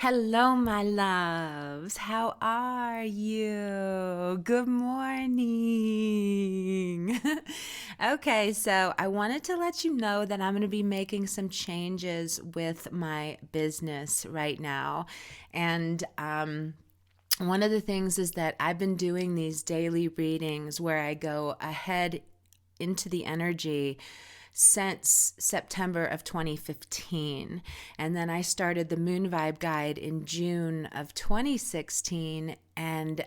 Hello, my loves. How are you? Good morning. Okay, so I wanted to let you know that I'm going to be making some changes with my business right now. And one of the things is that I've been doing these daily readings where I go ahead into the energy since September of 2015. And then I started the Moon Vibe Guide in June of 2016. And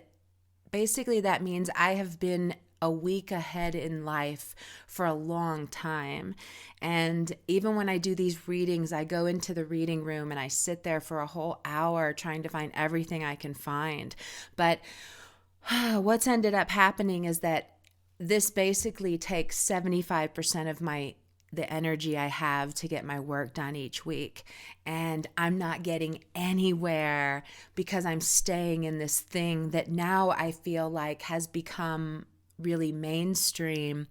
basically, that means I have been a week ahead in life for a long time. And even when I do these readings, I go into the reading room and I sit there for a whole hour trying to find everything I can find. But what's ended up happening is that this basically takes 75% of the energy I have to get my work done each week. And I'm not getting anywhere because I'm staying in this thing that now I feel like has become really mainstream,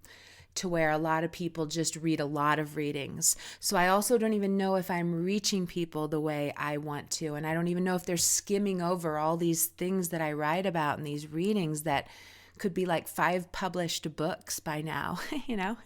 to where a lot of people just read a lot of readings. So I also don't even know if I'm reaching people the way I want to. And I don't even know if they're skimming over all these things that I write about in these readings that could be like 5 published books by now, you know?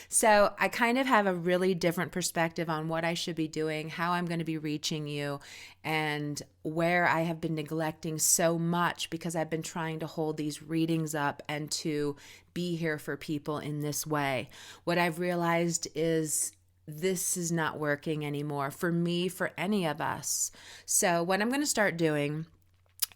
So I kind of have a really different perspective on what I should be doing, how I'm going to be reaching you, and where I have been neglecting so much because I've been trying to hold these readings up and to be here for people in this way. What I've realized is this is not working anymore for me, for any of us. So what I'm going to start doing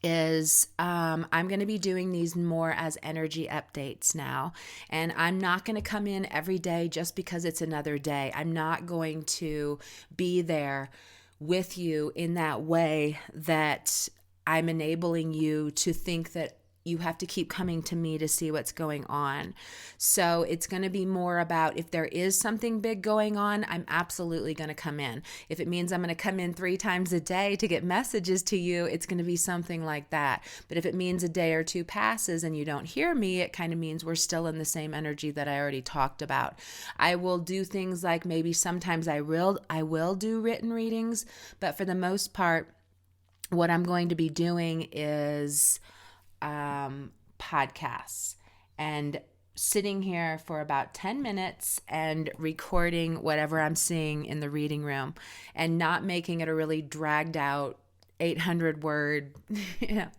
is I'm going to be doing these more as energy updates now. And I'm not going to come in every day just because it's another day. I'm not going to be there with you in that way that I'm enabling you to think that you have to keep coming to me to see what's going on. So it's going to be more about, if there is something big going on, I'm absolutely going to come in. If it means I'm going to come in 3 times a day to get messages to you, it's going to be something like that. But if it means a day or 2 passes and you don't hear me, it kind of means we're still in the same energy that I already talked about. I will do things like, maybe sometimes I will do written readings, but for the most part, what I'm going to be doing is podcasts and sitting here for about 10 minutes and recording whatever I'm seeing in the reading room, and not making it a really dragged out 800 word,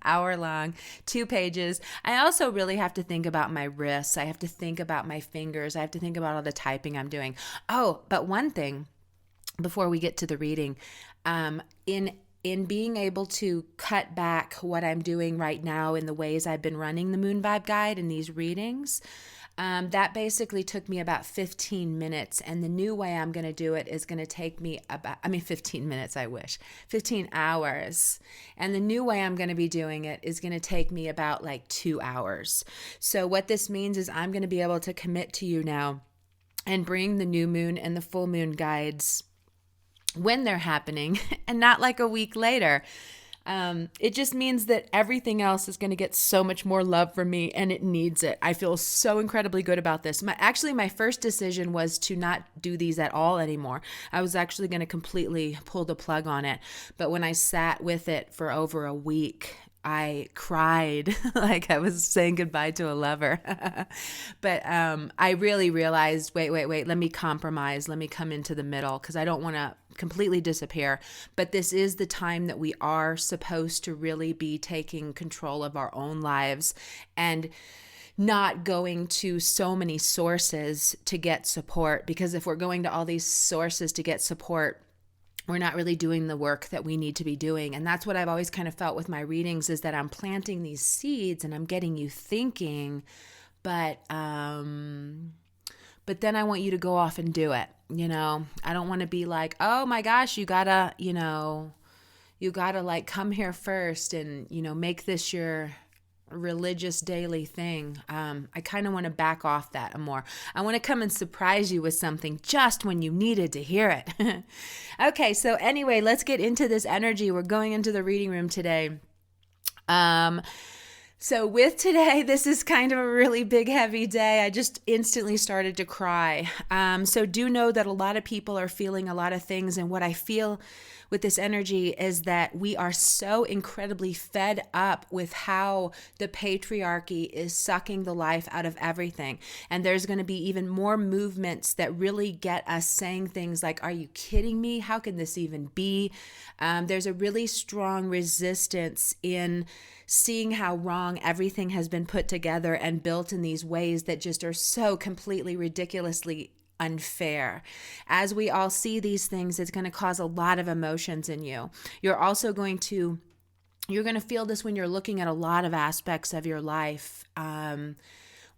hour long, 2 pages. I also really have to think about my wrists. I have to think about my fingers. I have to think about all the typing I'm doing. Oh, but one thing before we get to the reading, in being able to cut back what I'm doing right now in the ways I've been running the Moon Vibe Guide and these readings, that basically took me about 15 minutes. And the new way I'm going to do it is going to take me 15 minutes, 15 hours. And the new way I'm going to be doing it is going to take me about like 2 hours. So what this means is I'm going to be able to commit to you now and bring the new moon and the full moon guides when they're happening and not like a week later. It just means that everything else is going to get so much more love from me, and it needs it. I feel so incredibly good about this. My first decision was to not do these at all anymore. I was actually going to completely pull the plug on it. But when I sat with it for over a week, I cried like I was saying goodbye to a lover. But I really realized, wait, let me compromise. Let me come into the middle, because I don't want to completely disappear. But this is the time that we are supposed to really be taking control of our own lives and not going to so many sources to get support. Because if we're going to all these sources to get support, we're not really doing the work that we need to be doing. And that's what I've always kind of felt with my readings, is that I'm planting these seeds and I'm getting you thinking, but then I want you to go off and do it. I don't want to be like, oh my gosh, you gotta like come here first and, make this your religious daily thing. I kind of want to back off that more. I want to come and surprise you with something just when you needed to hear it. Okay, so anyway, let's get into this energy. We're going into the reading room today. So with today, this is kind of a really big, heavy day. I just instantly started to cry. So do know that a lot of people are feeling a lot of things, and what I feel with this energy is that we are so incredibly fed up with how the patriarchy is sucking the life out of everything. And there's going to be even more movements that really get us saying things like, are you kidding me? How can this even be? There's a really strong resistance in seeing how wrong everything has been put together and built in these ways that just are so completely ridiculously unfair. As we all see these things, it's going to cause a lot of emotions in you. You're going to feel this when you're looking at a lot of aspects of your life,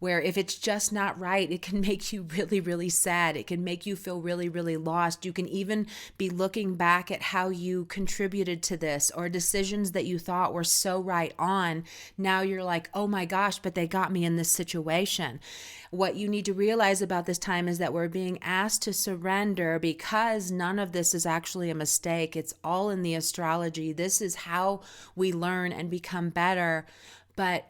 where if it's just not right, it can make you really, really sad. It can make you feel really, really lost. You can even be looking back at how you contributed to this, or decisions that you thought were so right on. Now you're like, oh my gosh, but they got me in this situation. What you need to realize about this time is that we're being asked to surrender, because none of this is actually a mistake. It's all in the astrology. This is how we learn and become better. But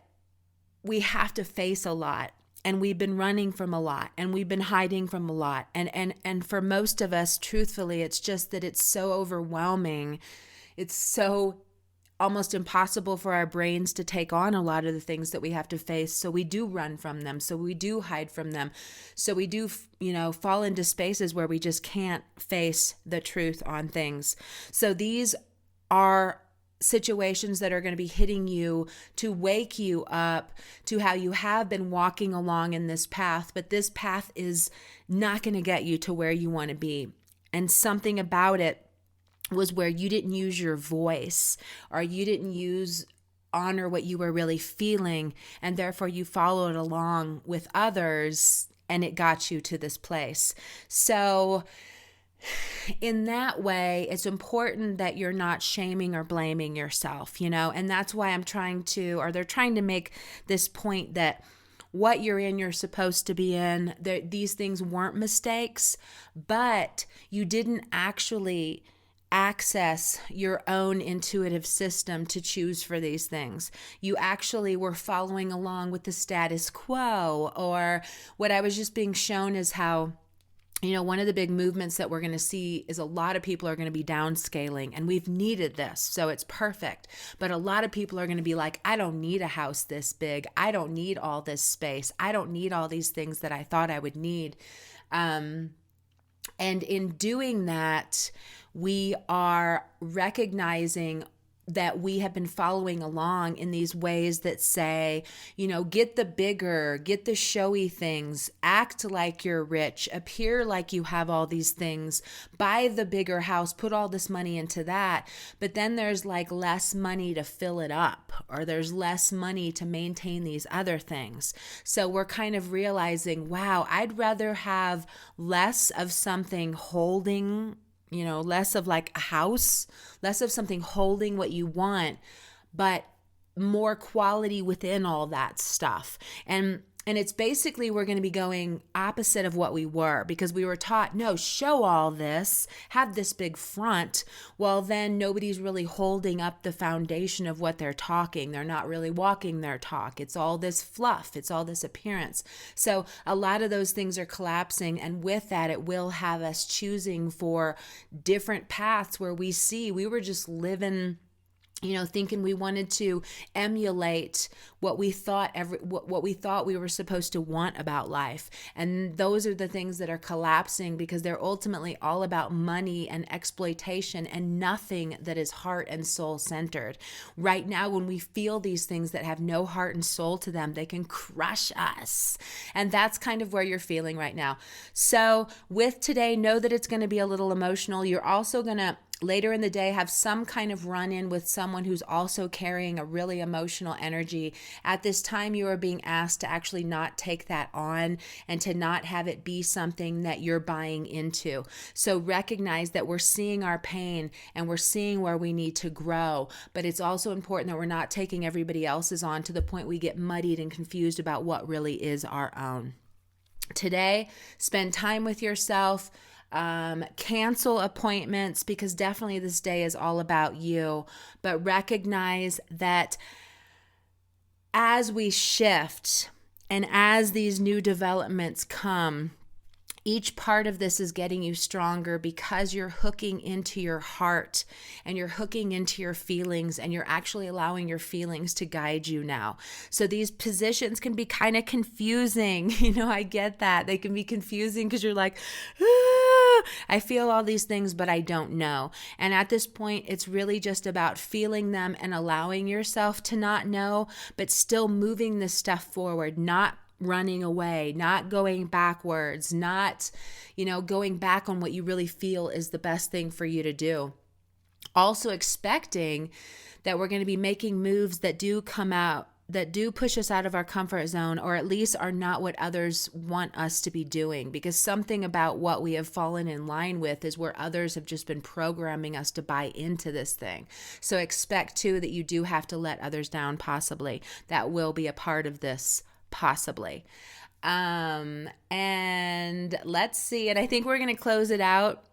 we have to face a lot, and we've been running from a lot, and we've been hiding from a lot. And for most of us, truthfully, it's just that it's so overwhelming. It's so almost impossible for our brains to take on a lot of the things that we have to face. So we do run from them. So we do hide from them. So we do, fall into spaces where we just can't face the truth on things. So these are situations that are going to be hitting you to wake you up to how you have been walking along in this path, but this path is not going to get you to where you want to be. And something about it was where you didn't use your voice, or you didn't honor what you were really feeling, and therefore you followed along with others, and it got you to this place. So in that way, it's important that you're not shaming or blaming yourself, and that's why they're trying to make this point that what you're in, you're supposed to be in. These things weren't mistakes, but you didn't actually access your own intuitive system to choose for these things. You actually were following along with the status quo, or what I was just being shown is how one of the big movements that we're going to see is a lot of people are going to be downscaling, and we've needed this, so it's perfect. But a lot of people are going to be like, I don't need a house this big. I don't need all this space. I don't need all these things that I thought I would need. And in doing that, we are recognizing that we have been following along in these ways that say, get the bigger, get the showy things, act like you're rich, appear like you have all these things, buy the bigger house, put all this money into that. But then there's like less money to fill it up, or there's less money to maintain these other things. So we're kind of realizing, wow, I'd rather have less of something holding, less of like a house, less of something holding what you want, but more quality within all that stuff. And it's basically, we're going to be going opposite of what we were, because we were taught, no, show all this, have this big front. Well, then nobody's really holding up the foundation of what they're talking. They're not really walking their talk. It's all this fluff. It's all this appearance. So a lot of those things are collapsing. And with that, it will have us choosing for different paths where we were just living, thinking we wanted to emulate what we thought what we thought we were supposed to want about life. And those are the things that are collapsing, because they're ultimately all about money and exploitation, and nothing that is heart and soul centered. Right now, when we feel these things that have no heart and soul to them, they can crush us. And that's kind of where you're feeling right now. So with today, know that it's going to be a little emotional. You're also going to later in the day have some kind of run-in with someone who's also carrying a really emotional energy. At this time, you are being asked to actually not take that on, and to not have it be something that you're buying into. So recognize that we're seeing our pain, and we're seeing where we need to grow, but it's also important that we're not taking everybody else's on to the point we get muddied and confused about what really is our own. Today, spend time with yourself. Cancel appointments, because definitely this day is all about you, but recognize that as we shift and as these new developments come, Each part of this is getting you stronger because you're hooking into your heart and you're hooking into your feelings, and you're actually allowing your feelings to guide you now. So these positions can be kind of confusing. I get that. They can be confusing because you're like, I feel all these things, but I don't know. And at this point, it's really just about feeling them and allowing yourself to not know, but still moving this stuff forward, not running away, not going backwards, not, going back on what you really feel is the best thing for you to do. Also expecting that we're going to be making moves that do come out, that do push us out of our comfort zone, or at least are not what others want us to be doing. Because something about what we have fallen in line with is where others have just been programming us to buy into this thing. So expect too that you do have to let others down, possibly. That will be a part of this. Possibly. And let's see. And I think we're going to close it out.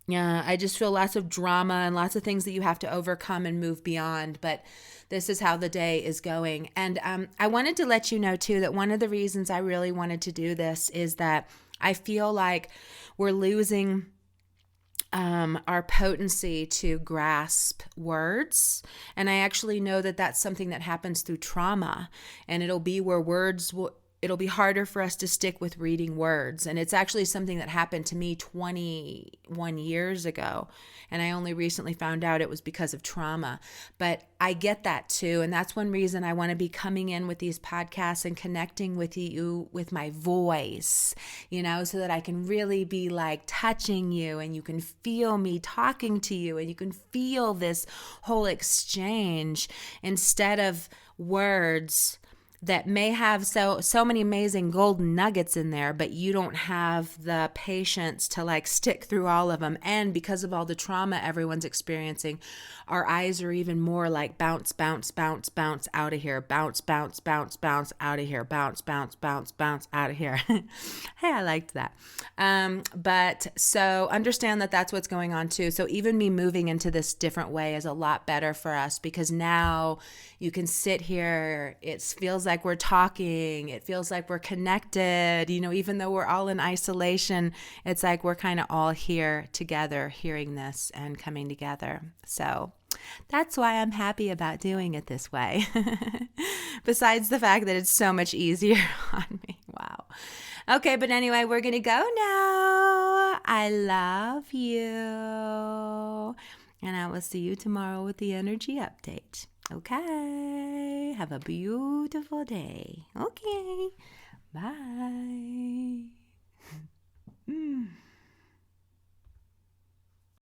Yeah, I just feel lots of drama and lots of things that you have to overcome and move beyond. But this is how the day is going. And I wanted to let you know, too, that one of the reasons I really wanted to do this is that I feel like we're losing our potency to grasp words. And I actually know that that's something that happens through trauma, and it'll be where it'll be harder for us to stick with reading words. And it's actually something that happened to me 21 years ago. And I only recently found out it was because of trauma. But I get that too. And that's one reason I want to be coming in with these podcasts and connecting with you with my voice, so that I can really be like touching you, and you can feel me talking to you, and you can feel this whole exchange instead of words that may have so many amazing golden nuggets in there, but you don't have the patience to like stick through all of them. And because of all the trauma everyone's experiencing, our eyes are even more like bounce, bounce, bounce, bounce out of here, bounce, bounce, bounce, bounce out of here, bounce, bounce, bounce, bounce out of here. Hey, I liked that. But so understand that that's what's going on too. So even me moving into this different way is a lot better for us, because now you can sit here. It feels like we're talking. It feels like we're connected. Even though we're all in isolation, it's like we're kind of all here together, hearing this and coming together. So that's why I'm happy about doing it this way. Besides the fact that it's so much easier on me. Wow. Okay, but anyway, we're going to go now. I love you. And I will see you tomorrow with the energy update. Okay. Have a beautiful day. Okay. Bye.